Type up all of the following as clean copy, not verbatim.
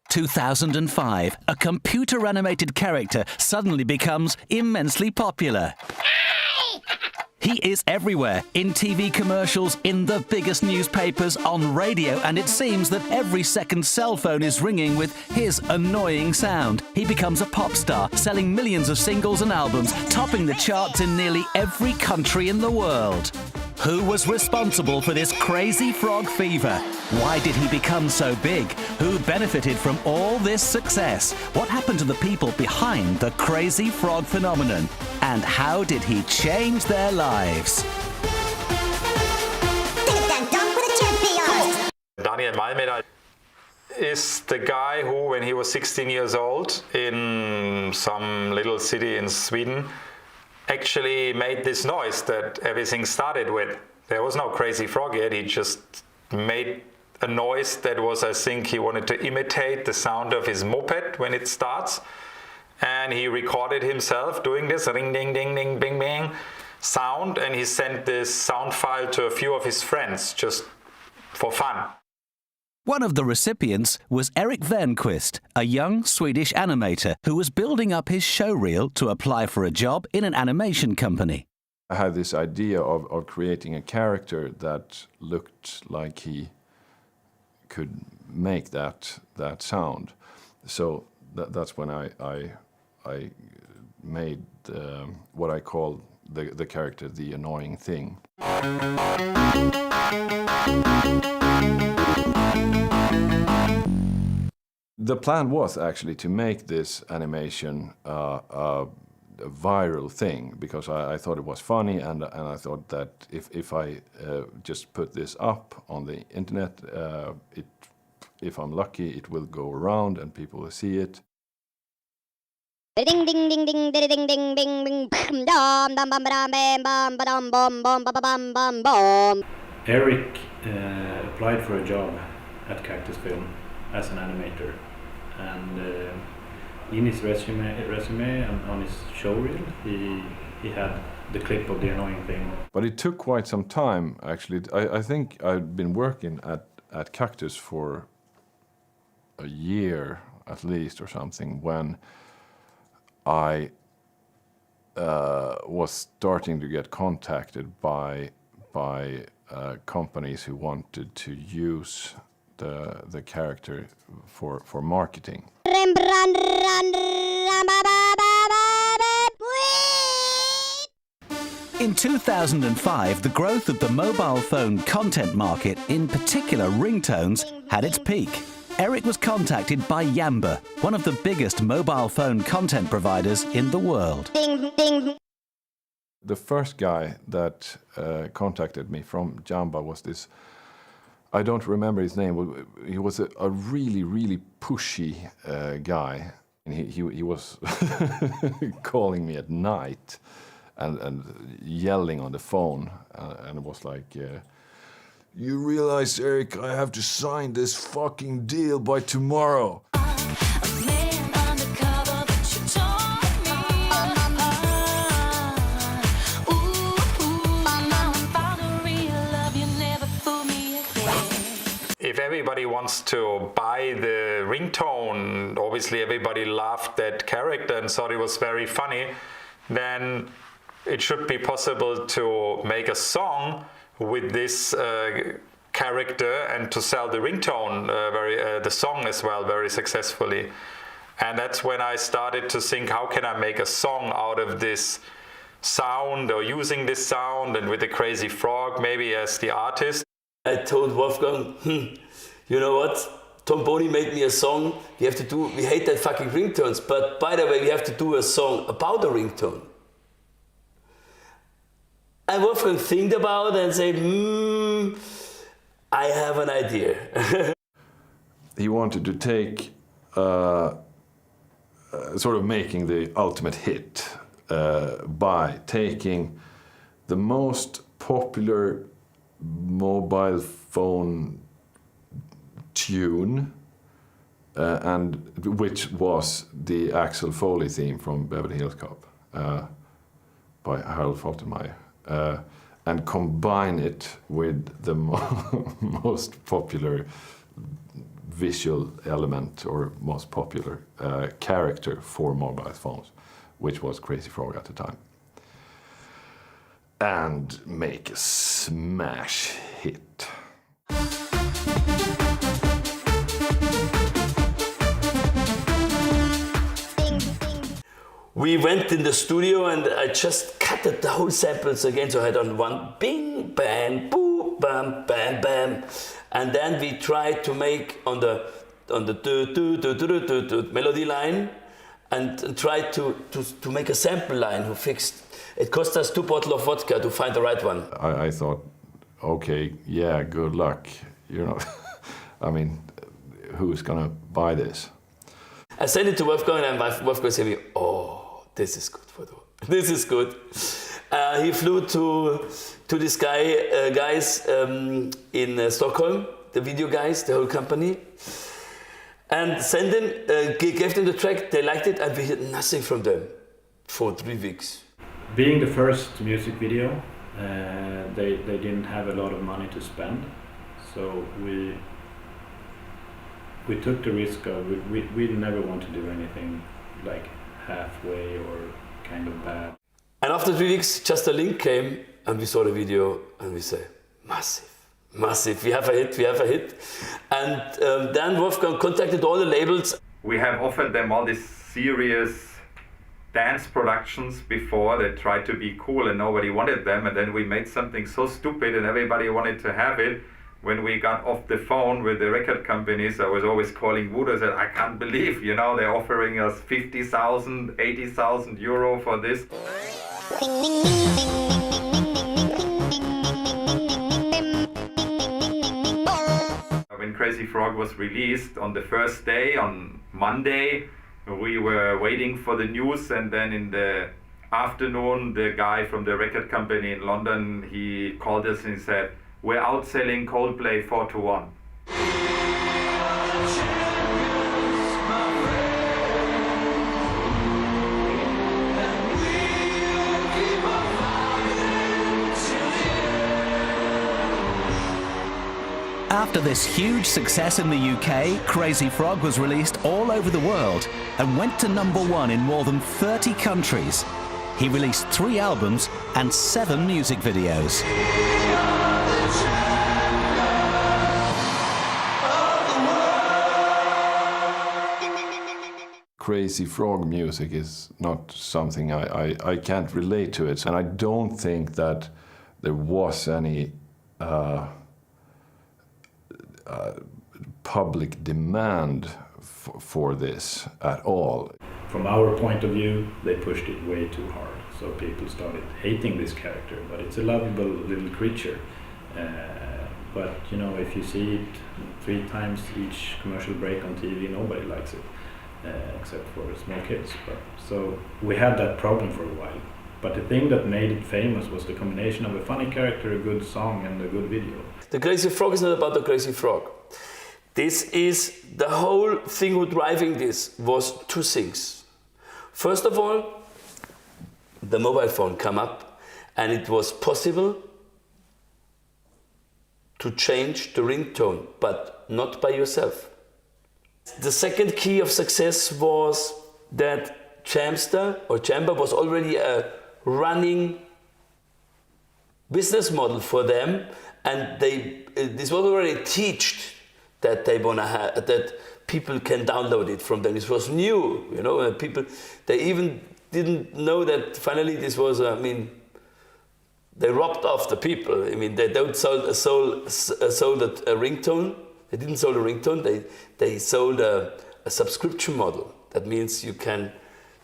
2005, a computer-animated character suddenly becomes immensely popular. He is everywhere, in TV commercials, in the biggest newspapers, on radio, and it seems that every second cell phone is ringing with his annoying sound. He becomes a pop star, selling millions of singles and albums, topping the charts in nearly every country in the world. Who was responsible for this crazy frog fever? Why did he become so big? Who benefited from all this success? What happened to the people behind the crazy frog phenomenon? And how did he change their lives? Daniel Malmeder is the guy who, when he was 16 years old, in some little city in Sweden, actually made this noise that everything started with. There was no crazy frog yet, he just made a noise that was, I think he wanted to imitate the sound of his moped when it starts. And he recorded himself doing this ring ding ding ding bing bing sound, and he sent this sound file to a few of his friends just for fun. One of the recipients was Erik Wernquist, a young Swedish animator who was building up his showreel to apply for a job in an animation company. I had this idea of creating a character that looked like he could make that sound. So that's when I made what I call the character the annoying thing. The plan was actually to make this animation a viral thing, because I thought it was funny, and I thought that if I just put this up on the internet, if I'm lucky, it will go around and people will see it. Ding ding ding ding ding ding ding ding dum dum bum bam bam bum bum bum bum bum. Erik applied for a job at Cactus Film as an animator, and in his resume and on his showreel he had the clip of the annoying thing. But it took quite some time, actually. I think I'd been working at Cactus for a year at least or something when I was starting to get contacted by companies who wanted to use the character for marketing. In 2005, the growth of the mobile phone content market, in particular ringtones, had its peak. Erik was contacted by Yamba, one of the biggest mobile phone content providers in the world. Ding ding. The first guy that contacted me from Yamba was this, I don't remember his name, he was a really, really pushy guy. And he was calling me at night and yelling on the phone, and it was like, you realize, Erik, I have to sign this fucking deal by tomorrow. If everybody wants to buy the ringtone, obviously everybody loved that character and thought it was very funny, then it should be possible to make a song with this character and to sell the ringtone, the song as well, very successfully. And that's when I started to think, how can I make a song out of this sound, or using this sound, and with the crazy frog maybe as the artist. I told Wolfgang, you know what? Tom Boney made me a song. We hate that fucking ringtones, but by the way, we have to do a song about a ringtone. And Wolfgang think about it and say, I have an idea. He wanted to take, sort of making the ultimate hit by taking the most popular mobile phone tune, and which was the Axel Foley theme from Beverly Hills Cop by Harold Faltermeyer, and combine it with the most popular visual element or most popular character for mobile phones, which was Crazy Frog at the time. And make a smash hit. We went in the studio and I just cut the whole samples again. So I had on one bing, bam, boo, bam, bam, bam. And then we tried to make on the melody line and tried to make a sample line who fixed. It cost us 2 bottles of vodka to find the right one. I thought, okay, yeah, good luck. You know, I mean, who's gonna buy this? I sent it to Wolfgang and Wolfgang said, oh, this is good, Foto. This is good. He flew to this guys in Stockholm, the video guys, the whole company, and sent them, gave them the track, they liked it, and we heard nothing from them for 3 weeks. Being the first music video, they didn't have a lot of money to spend, so we took the risk of, we never want to do anything like halfway or kind of bad. And after 3 weeks, just a link came and we saw the video and we say, massive, massive, we have a hit, we have a hit. And then Wolfgang contacted all the labels. We have offered them all these serious dance productions before that tried to be cool and nobody wanted them, and then we made something so stupid and everybody wanted to have it. When we got off the phone with the record companies, I was always calling Wood and said, I can't believe, you know, they're offering us 50,000, 80,000 euro for this. When Crazy Frog was released on the first day, on Monday, we were waiting for the news, and then in the afternoon, the guy from the record company in London, he called us and he said, we're outselling Coldplay 4-1. After this huge success in the UK, Crazy Frog was released all over the world and went to #1 in more than 30 countries. He released 3 albums and 7 music videos. Crazy Frog music is not something I can't relate to it, and I don't think that there was any public demand for this at all. From our point of view, they pushed it way too hard, so people started hating this character, but it's a lovable little creature. But you know, if you see it 3 times each commercial break on TV, nobody likes it, except for small kids. So we had that problem for a while. But the thing that made it famous was the combination of a funny character, a good song, and a good video. The Crazy Frog is not about the Crazy Frog. This is, the whole thing who driving this was 2 things. First of all, the mobile phone come up, and it was possible to change the ringtone, but not by yourself. The second key of success was that Jamster was already a running business model for them, and this was already taught that they wanna have, that people can download it from them. This was new, you know, and people, they even didn't know that finally this was, I mean, they robbed off the people. I mean, they don't sold a ringtone. They didn't sold a ringtone. They sold a subscription model. That means you can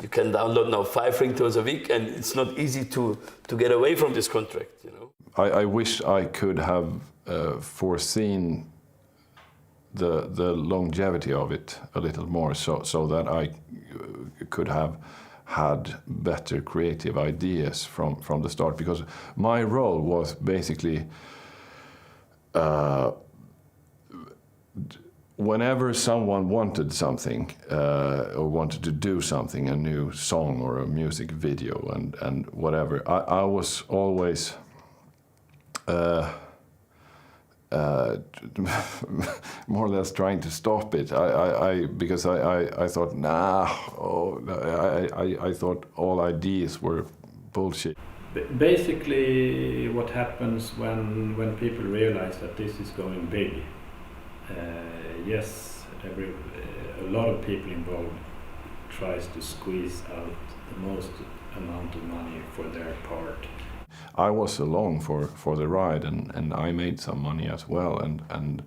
download now 5 ringtones a week, and it's not easy to get away from this contract. You know. I wish I could have foreseen the longevity of it a little more, so that I could have had better creative ideas from the start, because my role was basically whenever someone wanted something or wanted to do something, a new song or a music video and whatever, I was always more or less trying to stop it. Because I thought, I thought all ideas were bullshit. Basically, what happens when people realize that this is going big, yes, a lot of people involved tries to squeeze out the most amount of money for their part. I was along for the ride, and I made some money as well, and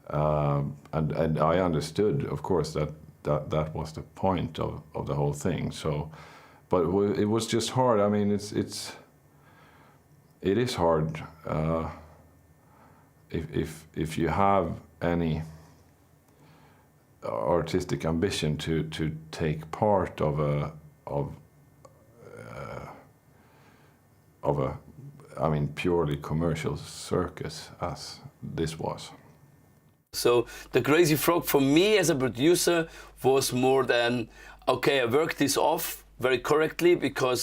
I understood, of course, that was the point of the whole thing. So, but it was just hard. I mean, it is hard if you have any artistic ambition to take part of a purely commercial circus as this was. So the Crazy Frog for me as a producer was more than, okay, I worked this off very correctly because